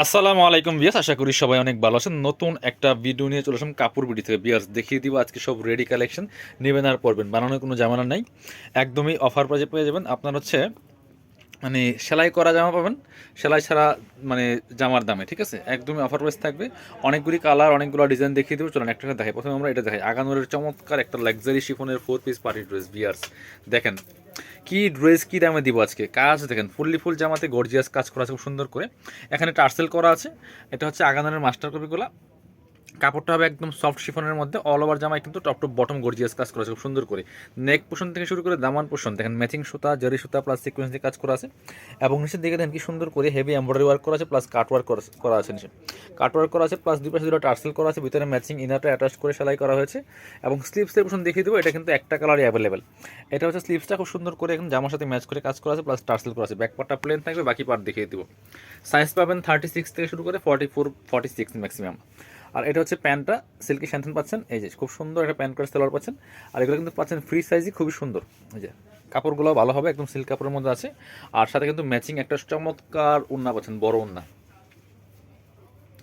আসসালামু আলাইকুম বিয়াস, আশা করি সবাই অনেক ভালো আছেন। নতুন একটা ভিডিও নিয়ে চলে আসলাম কাপড় বিডি থেকে। বিয়াস দেখিয়ে দিব আজকে সব রেডি কালেকশন, নেবেন আর পরবেন, বানানোর কোনো জামানা নাই, একদমই অফার প্রাইজে পেয়ে যাবেন। আপনার হচ্ছে মানে সেলাই করা জামা পাবেন, সেলাই ছাড়া মানে জামার দামে, ঠিক আছে, একদমই অফার প্রাইস থাকবে। অনেকগুলি কালার, অনেকগুলো ডিজাইন দেখিয়ে দেবো, চলুন একটা দেখাই। প্রথমে আমরা এটা দেখাই, আগানোরের চমৎকার একটা লাক্সারি শিফনের 4 পিস পার্টি ড্রেস। বিয়ার্স দেখেন কি ড্রেস, কি দামে দিব আজকে। কাজ দেখেন, ফুল জামাতে গর্জিয়াস কাজ করা আছে খুব সুন্দর করে। এখানে টার্সেল করা আছে, এটা হচ্ছে আগানোরের মাস্টার কপিগুলো। কাপড়টা হবে একদম সফট শিফনের মধ্যে, অল ওভার জামায় কিন্তু টপ টু বটম গর্জিয়াস কাজ করা আছে খুব সুন্দর করে। নেক পোর্শন থেকে শুরু করে দামান পোর্শন দেখেন, ম্যাচিং সুতা, জরি সুতা প্লাস সিকোয়েন্স দিয়ে কাজ করা আছে। এবং নিচের দিকে দেখেন কি সুন্দর করে হেভি এমব্রয়ডারি ওয়ার্ক করা আছে, প্লাস কাট ওয়ার্ক করা আছে নিচে। কাট ওয়ার্ক করা আছে, প্লাস দুই পাশে দুটো টার্সেল করা আছে, ভিতরে ম্যাচিং ইনারটা অ্যাটাচ করে সেলাই করা হয়েছে। এবং স্লিভসের পোর্শন দেখিয়ে দেবো, এটা কিন্তু একটা কালারই অ্যাভেলেবেল। এটা হচ্ছে স্লিভসটা খুব সুন্দর করে এখন জামার সাথে ম্যাচ করে কাজ করা আছে, প্লাস টার্সেল করা আছে। ব্যাক পার্টটা প্লেন থাকবে, বাকি পার্ট দেখিয়ে দেবো। সাইজ পাবেন 36 থেকে শুরু করে 44-46 ম্যাক্সিমাম। আর এটা হচ্ছে প্যান্টটা সিল্কি স্যান্থন পাচ্ছেন, এই যে খুব সুন্দর একটা প্যান্ট করে সেলার পাচ্ছেন। আর এগুলো কিন্তু পাচ্ছেন ফ্রি সাইজই, খুবই সুন্দর। এই যে কাপড়গুলো ভালো হবে, একদম সিল্ক কাপড়ের মধ্যে আছে। আর সাথে কিন্তু ম্যাচিং একটা চমৎকার ওড়না পাচ্ছেন, বড় ওড়না।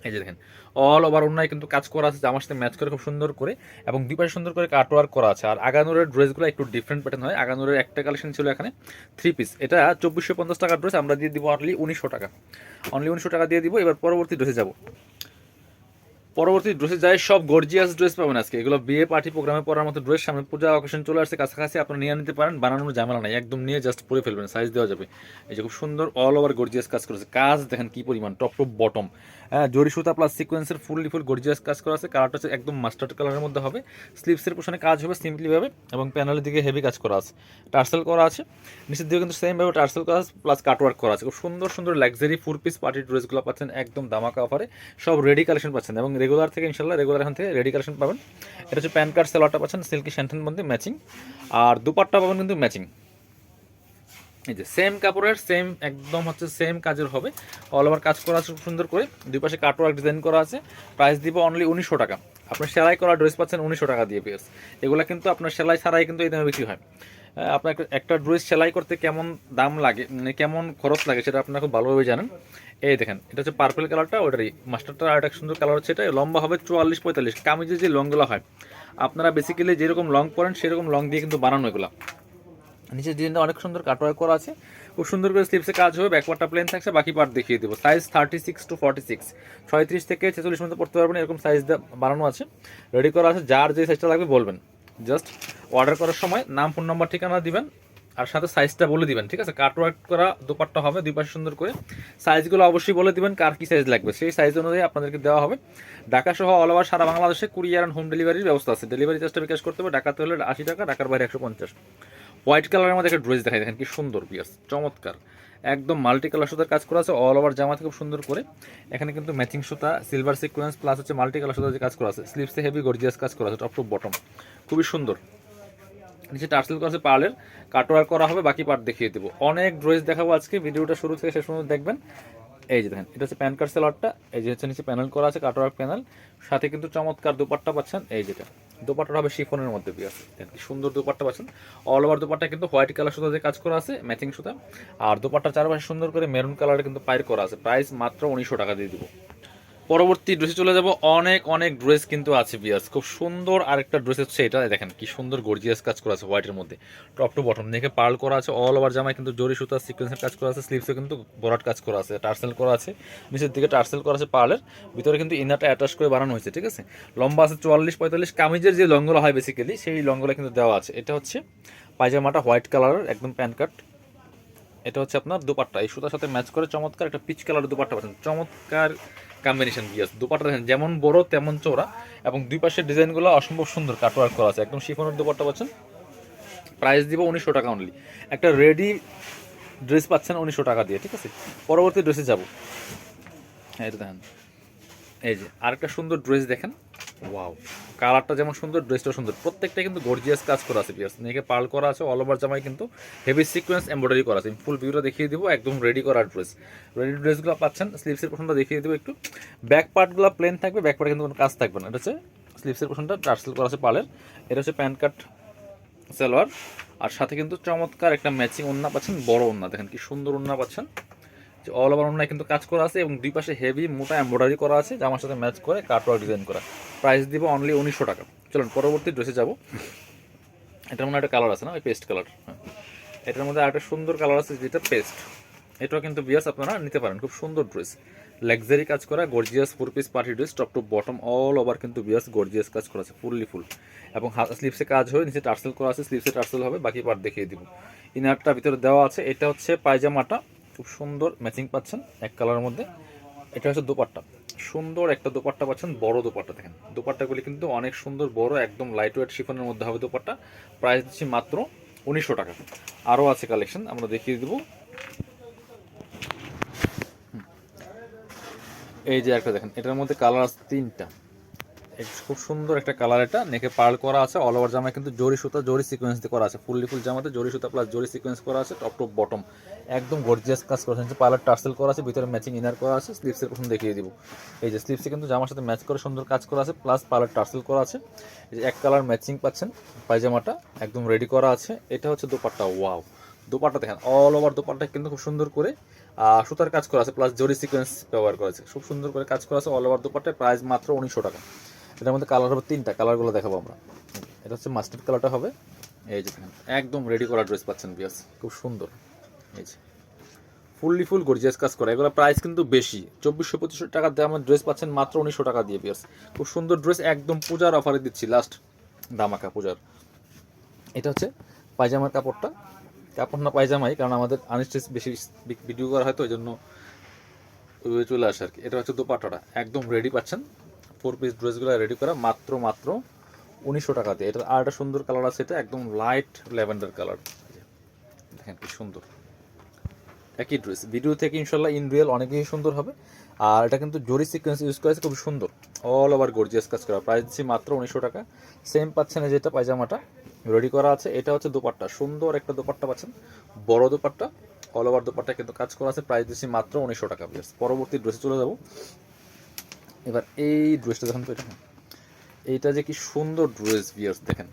এই যে দেখেন, অল ওভার ওড়নায় কিন্তু কাজ করা আছে, জামার সাথে ম্যাচ করে খুব সুন্দর করে। এবং দুই পাশে সুন্দর করে কাট ওয়ার্ক করা আছে। আর আগানুরের ড্রেসগুলো একটু ডিফারেন্ট প্যাটার্ন হয়। আগানুরের একটা কালেকশন ছিল এখানে 3 পিস, এটা 2450 টাকার ড্রেস, আমরা দিয়ে দিব অনলি 1900 টাকা। অনলি 1900 টাকা দিয়ে দিব। এবার পরবর্তী ড্রেসে যাবো। পরবর্তী ড্রেসে যাই, সব গর্জিয়াস ড্রেস পাবেন আজকে। এগুলো বিয়ে পার্টি প্রোগ্রামে পরার মতো ড্রেস, সামনে পূজা অকেশন চলে আসছে কাছাকাছি, আপনারা নিয়ে নিতে পারেন, বানানোর ঝামেলা নাই, একদম নিয়ে জাস্ট পরে ফেলবেন, সাইজ দেওয়া যাবে। এই যে খুব সুন্দর অল ওভার গর্জিয়াস কাজ করেছে। কাজ দেখেন কি পরিমাণ, টপ টু বটম। হ্যাঁ, জরি সুতা প্লাস সিকোয়েন্সের ফুল গর্জিয়াস কাজ করা আছে। কালারটা হচ্ছে একদম মাস্টার্ড কালারের মধ্যে হবে। স্লিভসের পোশনে কাজ হবে সিম্পলিভাবে, এবং প্যানেলের দিকে হেভি কাজ করা আছে, টার্সেল করা আছে। নিচের দিকে কিন্তু সেমভাবে টার্সেল করা আছে, প্লাস কাটওয়ার্ক করা আছে। খুব সুন্দর সুন্দর লাক্সারি 4 পিস পার্টি ড্রেসগুলো পাচ্ছেন একদম দামাকা অফারে। সব রেডি কালেকশন পাচ্ছেন, এবং রেগুলার থেকে ইনশাল্লাহ রেগুলার এখান থেকে রেডি কালেকশন পাবেন। এটা হচ্ছে প্যান কার্ড সেলারটা পাচ্ছেন সিল্কি স্যান্টন মধ্যে ম্যাচিং। আর দুপাট্টা পাবেন কিন্তু ম্যাচিং। এই যে সেম কাপড়ের সেম, একদম হচ্ছে সেম কাজের হবে, অল ওভার কাজ করা আছে খুব সুন্দর করে। দুই পাশে কাটওয়ার্ক ডিজাইন করা আছে। প্রাইস দিব অনলি 1900 টাকা। আপনার সেলাই করা ড্রেস পাচ্ছেন 1900 টাকা দিয়ে পেয়েছে। এগুলো কিন্তু আপনার সেলাই ছাড়াই কিন্তু এই দামে বিক্রি হয়। আপনার একটা ড্রেস সেলাই করতে কেমন দাম লাগে, মানে কেমন খরচ লাগে, সেটা আপনারা খুব ভালোভাবে জানেন। এই দেখেন, এটা হচ্ছে পার্পল কালারটা, ওটারই মাস্টারটা আর একটা সুন্দর কালার হচ্ছে। এটা লম্বা হবে 44-45। কামিজের যে লংগুলো হয়, আপনারা বেসিক্যালি যেরকম লং পরেন সেরকম লং দিয়ে কিন্তু বানানো এগুলো। নিচের ডিজাইনটা অনেক সুন্দর কাটওয়ার্ক করা আছে, খুব সুন্দর করে স্লিপসে কাজ হবে। ব্যাকপার্টটা প্লেন থাকছে, বাকি পার্ট দেখিয়ে দেবো। সাইজ 36-46, 36 থেকে 46 মধ্যে পড়তে পারবেন, এরকম সাইজ বানানো আছে, রেডি করা আছে। যার যে সাইজটা লাগবে বলবেন, জাস্ট অর্ডার করার সময় নাম, ফোন নাম্বার, ঠিকানা দিবেন, আর সাথে সাইজটা বলে দিবেন, ঠিক আছে। কাটওয়ার্ক করা দোপাট্টা হবে, দুই পাশে সুন্দর করে। সাইজগুলো অবশ্যই বলে দিবেন, কার কি সাইজ লাগবে, সেই সাইজ অনুযায়ী আপনাদেরকে দেওয়া হবে। ঢাকা সহ অল ওভার সারা বাংলাদেশে কুরিয়ার অ্যান্ড হোম ডেলিভারির ব্যবস্থা আছে। ডেলিভারি চার্জটা বিকাশ করতে হবে, ঢাকাতে হলে 80 টাকা, ঢাকার বাইরে 150। হোয়াইট কালারের মধ্যে একটা ড্রেস দেখাই, দেখেন কি সুন্দর বিয়াস, চমৎকার, একদম মাল্টি কালার সুতার কাজ করা আছে, অল ওভার জামাতে খুব সুন্দর করে। এখানে কিন্তু ম্যাচিং সুতা, সিলভার সিকোয়েন্স প্লাস হচ্ছে মাল্টি কালার সুতার যে কাজ করা আছে। স্লিভসে হেভি গর্জিয়াস কাজ করা আছে, টপ টু বটম, খুবই সুন্দর। নিচে টার্সেল করা আছে পার্লের, কাটওয়ার্ক করা হবে, বাকি পার্ট দেখিয়ে দেবো। অনেক ড্রেস দেখাবো আজকে, ভিডিওটা শুরু থেকে শেষ পর্যন্ত দেখবেন। এই যে দেখেন, এটা হচ্ছে প্যান কার্ড সেলারটা, এই যে হচ্ছে নিচে প্যানেল করা আছে, কাটওয়ার্ক প্যানেল, সাথে কিন্তু চমৎকার দুপাট্টা পাচ্ছেন। এই যেটা দুপাট্টাটা হবে শিফনের মধ্যে বিয়াস, দেখেন সুন্দর দুপাট্টা পাচ্ছেন। অল ওভার দুপাট্টা কিন্তু হোয়াইট কালার সুতা দিয়ে কাজ করা আছে, ম্যাচিং সুতা। আর দুপাট্টার চারপাশে সুন্দর করে মেরুন কালারের কিন্তু পায়ের করা আছে। প্রাইস মাত্র 1900 টাকা দিয়ে দিব। পরবর্তী ড্রেসে চলে যাব। অনেক অনেক ড্রেস কিন্তু আছে বিয়াস, খুব সুন্দর আরেকটা ড্রেস হচ্ছে এটা, দেখেন কি সুন্দর গর্জিয়াস কাজ করা আছে হোয়াইটের মধ্যে, টপ টু বটম নেকে পার্ল করা আছে। অল ওভার জামায় কিন্তু জরি সুতা সিকোয়েন্সের কাজ করা আছে, স্লিভসে কিন্তু বরাট কাজ করা আছে, টার্সেল করা আছে, নিচের দিকে টার্সেল করা আছে পার্লের, ভিতরে কিন্তু ইনারটা অ্যাটাচ করে বানানো হয়েছে, ঠিক আছে। লম্বা আছে 44-45, কামিজের যে লংগুলো হয় বেসিক্যালি সেই লংগুলো কিন্তু দেওয়া আছে। এটা হচ্ছে পায়জামাটা হোয়াইট কালারের, একদম প্যান্ট কাট। এটা হচ্ছে আপনার দুপাট্টা, এই সুতার সাথে ম্যাচ করে চমৎকার একটা পিচ কালার দুপাট্টা পাচ্ছেন, চমৎকার কম্বিনেশন বিয়াস। দুপাট্টা দেখেন যেমন বড় তেমন চওড়া, এবং দুই পাশের ডিজাইনগুলো অসম্ভব সুন্দর কাটওয়ার্ক করা আছে, একদম শিফনের দুপাট্টা পাচ্ছেন। প্রাইস দিব 1900 টাকা অনলি। একটা রেডি ড্রেস পাচ্ছেন 1900 টাকা দিয়ে, ঠিক আছে। পরবর্তী ড্রেসে যাব। হ্যাঁ, এটা দেখেন, এই যে আরেকটা সুন্দর ড্রেস দেখেন, ওয়াও, কালারটা যেমন সুন্দর, ড্রেসটাও সুন্দর। প্রত্যেকটা কিন্তু গর্জিয়াস কাজ করা আছে পিয়ার্স, নেকে পার্ল করা আছে, অল ওভার জামায় কিন্তু হেভি সিকোয়েন্স এমব্রয়ডারি করা আছে। ফুল ভিউটা দেখিয়ে দিব, একদম রেডি করা ড্রেস। রেডি ড্রেসগুলো পাচ্ছেন। স্লিভসের পোর্শনটা দেখিয়ে দেবো একটু। ব্যাক পার্টগুলো প্লেন থাকবে, ব্যাক পার্টে কিন্তু কোনো কাজ থাকবে না। এটা হচ্ছে স্লিভসের পোর্শনটা টার্সেল করা আছে পার্লের। এটা হচ্ছে প্যান্ট কাট সালোয়ার, আর সাথে কিন্তু চমৎকার একটা ম্যাচিং ওড়না পাচ্ছেন, বড় ওড়না, দেখেন কি সুন্দর ওড়না পাচ্ছেন। অল ওভার অন্যায় কিন্তু কাজ করা আছে এবং দুই পাশে হেভি মোটা এমব্রয়ডারি করা আছে জামার সাথে ম্যাচ করে কাটওয়ার্ক ডিজাইন করা। প্রাইস দিব অনলি 1900 টাকা। চলুন পরবর্তী ড্রেসে যাব। এটার মধ্যে একটা কালার আছে না, ওই পেস্ট কালার। হ্যাঁ, এটার মধ্যে আরেকটা সুন্দর কালার আছে যেটা পেস্ট। এটাও কিন্তু বিয়ার্স আপনারা নিতে পারেন, খুব সুন্দর ড্রেস, লাক্সারি কাজ করা gorgeous 4 piece party dress, top to bottom all over কিন্তু বিয়ার্স গর্জিয়াস কাজ করা আছে ফুললি ফুল, এবং স্লিভসে কাজ হয়ে নিচে টার্সেল করা আছে, স্লিভসে টার্সেল হবে, বাকি পার্ট দেখিয়ে দিব। ইনারটা ভিতরে দেওয়া আছে। এটা হচ্ছে পায়জামাটা, খুব সুন্দর ম্যাচিং পাচ্ছেন এক কালারের মধ্যে। এটা হচ্ছে দোপাট্টা, সুন্দর একটা দোপাট্টা পাচ্ছেন, বড় দোপাট্টা। দেখেন দোপাট্টাগুলি কিন্তু অনেক সুন্দর বড়, একদম লাইট ওয়েট শিফনের মধ্যে হবে দোপাট্টা। প্রাইস দিচ্ছি মাত্র 1900 টাকা। আরও আছে কালেকশন, আমরা দেখিয়ে দেবো। এই যে একটা দেখেন, এটার মধ্যে কালার আছে 3টা, খুব সুন্দর একটা কালার। এটা নেকে পার্ল করা আছে, অল ওভার জামায় কিন্তু জরি সুতা জরি সিকোয়েন্স দিয়ে করা আছে, ফুললি ফুল জামাতে জরি সুতা প্লাস জরি সিকোয়েন্স করা আছে, টপ টু বটম একদম গর্জিয়াস কাজ করা আছে। পার্লার টার্সেল করা আছে, ভিতরে ম্যাচিং ইনার করা আছে। স্লিভসের প্রথম দেখিয়ে দিব। এই যে স্লিভসে কিন্তু জামার সাথে ম্যাচ করে সুন্দর কাজ করা আছে, প্লাস পার্লার টার্সেল করা আছে। এই যে এক কালার ম্যাচিং পাচ্ছেন পায়জামাটা, একদম রেডি করা আছে। এটা হচ্ছে দোপাট্টা। ওয়াও, দোপাট্টা দেখেন, অল ওভার দোপাট্টা কিন্তু খুব সুন্দর করে সুতার কাজ করা আছে, প্লাস জরি সিকোয়েন্স ব্যবহার করা আছে, খুব সুন্দর করে কাজ করা আছে অল ওভার দোপাট্টায়। প্রাইস মাত্র 1900 টাকা। এটার মধ্যে কালার হবে 3টা, কালারগুলো দেখাবো আমরা। এটা হচ্ছে মাস্টার্ড কালারটা হবে। এই যে একদম রেডি করা ড্রেস পাচ্ছেন বিয়াস, খুব সুন্দর। এই যে ফুললি ফুল গর্জিয়াস কাজ করা। এগুলো প্রাইস কিন্তু বেশি, 2400-2500 টাকা দামের ড্রেস পাচ্ছেন মাত্র 1900 টাকা দিয়ে বিয়াস। খুব সুন্দর ড্রেস, একদম পূজার অফারে দিচ্ছি, লাস্ট দামাকা পূজার। এটা হচ্ছে পায়জামার কাপড়টা, কাপড় না পায়জামাই, কারণ আমাদের আনস্টিচ বেশি ভিডিও করা হয় তো, ওই জন্য চলে আসে আর কি। এটা হচ্ছে দোপাট্টাটা, একদম রেডি পাচ্ছেন। 4 পিস ড্রেসগুলো রেডি করা মাত্র 1900 টাকা দিয়ে। এটা আর একটা সুন্দর কালার আছে, এটা একদম লাইট ল্যাভেন্ডার কালার। দেখেন কি সুন্দর, একই ড্রেস ভিডিও থেকে ইনশাল্লাহ ইন রিয়েল অনেক বেশি সুন্দর হবে। আর এটা কিন্তু জরি সিকোয়েন্স ইউজ করেছে, খুব সুন্দর অল ওভার গর্জিয়াস কাজ করা। প্রাইস দিচ্ছি মাত্র 1900 টাকা। সেম পাচ্ছেন যেটা পায়জামাটা রেডি করা আছে। এটা হচ্ছে দোপাট্টা, সুন্দর একটা দোপাট্টা পাচ্ছেন, বড় দোপাট্টা, অল ওভার দোপাট্টা কিন্তু কাজ করা আছে। প্রাইস দিচ্ছি মাত্র 1900 টাকা। পরবর্তী ড্রেসে চলে যাব। এবার এই ড্রেসটা দেখেন তো, এটা এইটা যে কি সুন্দর ড্রেস ভিয়ার্স, দেখেন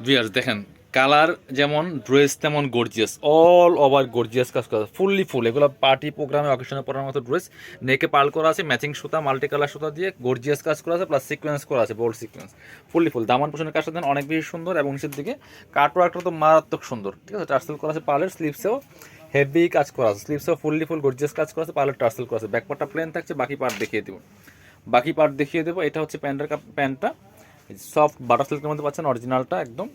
ভিয়ার্স, দেখেন কালার যেমন ড্রেস তেমন গর্জিয়াস, অল ওভার গর্জিয়াস কাজ করা, ফুললি ফুল। এগুলো পার্টি প্রোগ্রামে অকেশনে পরার মতো ড্রেস। নেকে পার্ল করা আছে, ম্যাচিং সুতা মাল্টি কালার সুতা দিয়ে গর্জিয়াস কাজ করা আছে, প্লাস সিকোয়েন্স করা আছে, বোল্ড সিকোয়েন্স, ফুললি ফুল। দামান পোষণের কাজটা দেন অনেক বেশি সুন্দর, এবং নিচের দিকে কাটওয়ার্কটা তো মারাত্মক সুন্দর, ঠিক আছে। টার্সেল করা আছে পার্লের, স্লিভসেও হেভি কাজ করা আছে, স্লিভসেও ফুললি ফুল গর্জিয়াস কাজ করা আছে, পার্লের টার্সেল করা আছে। ব্যাকপার্টটা প্লেন থাকছে, বাকি পার্ট দেখিয়ে দেবো, বাকি পার্ট দেখিয়ে দেবো। এটা হচ্ছে প্যান্টটা সফট বাটার সিল্কের মধ্যে পাচ্ছেন, অরিজিনালটা একদম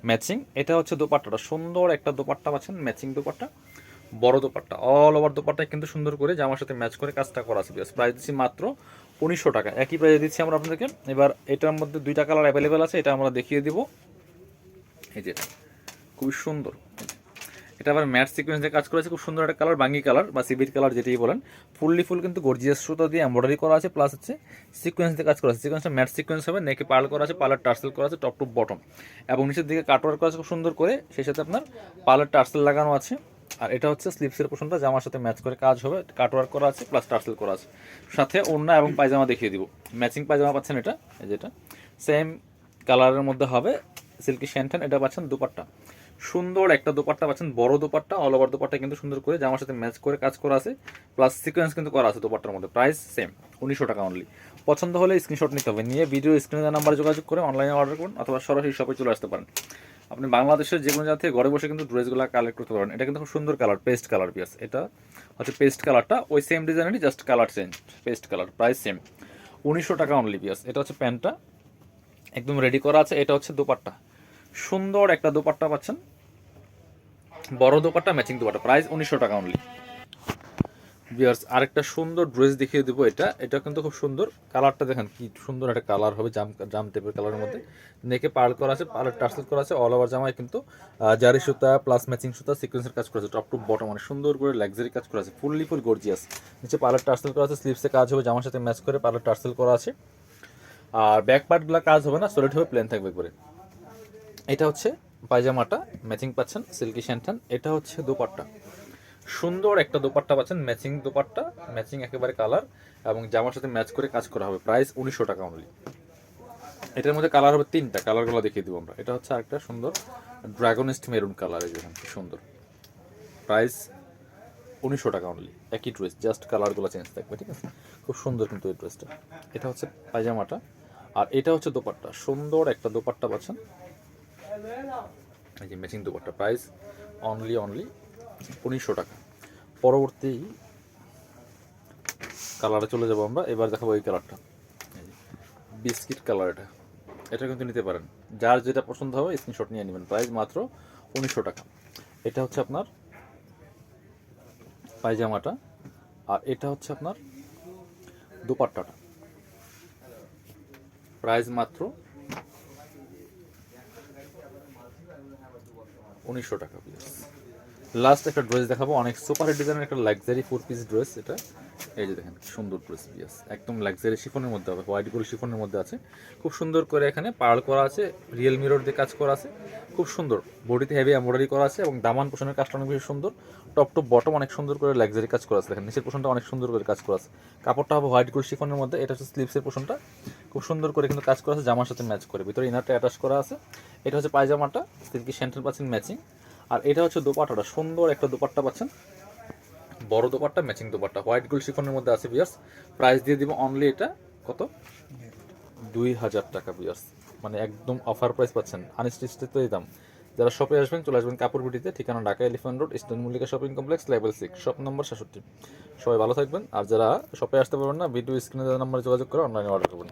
ম্যাচিং। এটা হচ্ছে দোপাট্টাটা, সুন্দর একটা দোপাট্টা পাচ্ছেন, ম্যাচিং দোপাট্টা, বড় দোপাট্টা, অল ওভার দোপাট্টায় কিন্তু সুন্দর করে জামার সাথে ম্যাচ করে কাজটা করা আছে। প্রাইস দিচ্ছি মাত্র 1900 টাকা। একই প্রাইসে দিচ্ছি আমরা আপনাদেরকে। এবার এটার মধ্যে 2টা কালার অ্যাভেলেবেল আছে, এটা আমরা দেখিয়ে দিব। এই যে খুবই সুন্দর, এটা আবার ম্যাট সিকোয়েন্স দিয়ে কাজ করেছে, খুব সুন্দর একটা কালার, বাঙ্গি কালার বা সিবিট কালার যেটাই বলেন। ফুললি ফুল কিন্তু গর্জিয়াস সুতা দিয়ে এমব্রয়ডারি করা আছে, প্লাস হচ্ছে সিকোয়েন্স দিয়ে কাজ করা আছে। সিকোয়েন্সটা ম্যাট সিকোয়েন্স হবে, নেকে পার্ল করা আছে, পার্লার টার্সেল করা আছে টপ টু বটম, এবং নিচের দিকে কাটওয়ার্ক করা আছে খুব সুন্দর করে, সেই সাথে আপনার পার্লার টার্সেল লাগানো আছে। আর এটা হচ্ছে স্লিভসের পোর্শনটা, জামার সাথে ম্যাচ করে কাজ হবে, কাটওয়ার্ক করা আছে প্লাস টার্সেল করা আছে, সাথে ওড়না এবং পায়জামা দেখিয়ে দিব। ম্যাচিং পায়জামা পাচ্ছেন, এটা যেটা সেম কালারের মধ্যে হবে, সিল্কি শ্যান্টান। এটা পাচ্ছেন দোপাট্টা, সুন্দর একটা দোপাট্টা পাচ্ছেন, বড় দোপাট্টা, অল ওভার দোপাট্টা কিন্তু সুন্দর করে জামার সাথে ম্যাচ করে কাজ করা আছে, প্লাস সিকোয়েন্স কিন্তু করা আছে দোপাট্টার মধ্যে। প্রাইস সেম 1900 টাকা অনলি। পছন্দ হলে স্ক্রিনশট নিতে হবে, নিয়ে ভিডিও স্ক্রিনের নাম্বারে যোগাযোগ করে অনলাইনে অর্ডার করুন, অথবা সরাসরি শপে চলে আসতে পারেন। আপনি বাংলাদেশের যে কোনো জায়গা থেকে ঘরে বসে কিন্তু ড্রেসগুলো কালেক্ট করতে পারেন। এটা কিন্তু খুব সুন্দর কালার, পেস্ট কালার পিয়াস। এটা হচ্ছে পেস্ট কালারটা, ওই সেম ডিজাইনেরই just colour change, paste colour. Price same 1900 টাকা অনলি পিয়াস। এটা হচ্ছে প্যান্টটা, একদম রেডি করা আছে। এটা হচ্ছে দোপাট্টা, সুন্দর একটা দোপাট্টা পাচ্ছেন, বড় দোপাট্টা, ম্যাচিং দোপাট্টা। প্রাইস 1900 টাকা অনলি। ভিউয়ার্স আরেকটা সুন্দর ড্রেস দেখিয়ে দেবো। এটা কিন্তু খুব সুন্দর, কালারটা দেখেন কি সুন্দর একটা কালার হবে, জাম টাইপের কালারের মধ্যে। নেকে পার্ল করা আছে, পার্লের টার্সেল করা আছে, অল ওভার জামায় কিন্তু জারি সুতা প্লাস ম্যাচিং সুতা সিকোয়েন্সের কাজ করা আছে, টপ টু বটম মানে সুন্দর করে লাক্সারি কাজ করা আছে, ফুললি ফুল গর্জিয়াস। নিচে পার্লের টার্সেল করা আছে, স্লিভসে কাজ হবে, জামার সাথে ম্যাচ করে পার্লের টার্সেল করা আছে। আর ব্যাক পার্টগুলো কাজ হবে না, সলিড হবে, প্লেন থাকবে করে। এটা হচ্ছে পায়জামাটা, ম্যাচিং পাচ্ছেন সিল্কি শ্যান্টান। এটা হচ্ছে দোপাট্টা, সুন্দর একটা দোপাট্টা পাচ্ছেন, ম্যাচিং দোপাট্টা, ম্যাচিং একেবারে কালার, এবং জামার সাথে ম্যাচ করে কাজ করা হবে। প্রাইস 1900 টাকা অনলি। এটার মধ্যে কালার হবে 3টা, কালারগুলো দেখিয়ে দিব আমরা। এটা হচ্ছে আরেকটা সুন্দর ড্রাগনিস্ট মেরুন কালার, এই দেখুন কি সুন্দর। প্রাইস 1900 টাকা অনলি। একই ড্রেস, জাস্ট কালারগুলো চেঞ্জ থাকবে, ঠিক আছে? খুব সুন্দর কিন্তু এই ড্রেসটা। এটা হচ্ছে পায়জামাটা, আর এটা হচ্ছে দোপাট্টা। সুন্দর একটা দোপাট্টা পাচ্ছেন, এই যে ম্যাচিং দোপাট্টা। প্রাইস অনলি 1900 টাকা। পরবর্তী কালারে চলে যাবো আমরা। এবার দেখাবো এই কালারটা, বিস্কিট কালার। এটা কিন্তু নিতে পারেন, যার যেটা পছন্দ হবে স্ক্রিনশট নিয়ে নেবেন। প্রাইস মাত্র 1900 টাকা। এটা হচ্ছে আপনার পায়জামাটা, আর এটা হচ্ছে আপনার দোপাট্টাটা। প্রাইস মাত্র 1900 টাকা। লাস্ট একটা ড্রেস দেখাবো, অনেক সুপার ডিজাইনের একটা লাক্সারি 4 পিস ড্রেস। এটা এই যে দেখেন, সুন্দর ড্রেস পিস, একদম লাক্সারি শিফনের মধ্যে হবে, হোয়াইট গোল্ড শিফনের মধ্যে আছে। খুব সুন্দর করে এখানে পার্ল করা আছে, রিয়েল মিরর দিয়ে কাজ করা আছে, খুব সুন্দর। বডিতে হেভি এমব্রয়ডারি করা আছে এবং দামান পোষণের কাজটা অনেক বেশি সুন্দর। টপ টু বটম অনেক সুন্দর করে লাক্সারি কাজ করা আছে। দেখেন নিচের পোষণটা অনেক সুন্দর করে কাজ করা আছে। কাপড়টা হবে হোয়াইট গোল্ড শিফনের মধ্যে। এটা হচ্ছে স্লিভসের পোষণটা, খুব সুন্দর করে কিন্তু কাজ করা আছে, জামার সাথে ম্যাচ করে। ভিতরে ইনারটা অ্যাটাচ করা আছে। এটা হচ্ছে পায়জামাটা, সিল্কি স্যান্ডেল পাচ্ছেন ম্যাচিং। আর এটা হচ্ছে দোপাট্টাটা, সুন্দর একটা দোপাট্টা পাচ্ছেন, বড় dupatta, matching dupatta, white gold শিফনের মধ্যে আছে বিয়ার্স। প্রাইস দিয়ে দিব অনলি এটা কত, 2000 টাকা বিয়ার্স। মানে একদম অফার প্রাইস পাচ্ছেন, আনস্টিচড তো এই দাম। যারা শপে আসবেন চলে আসবেন কাপড় বিটিতে, ঠিকানা Dhaka elephant road, eastern Mallika shopping complex, level 6, shop number 67। সবাই ভালো থাকবেন। আর যারা শপে আসতে পারবেন না, ভিডিও স্ক্রিনে দেওয়া নাম্বারে যোগাযোগ করে অনলাইনে অর্ডার করবেন।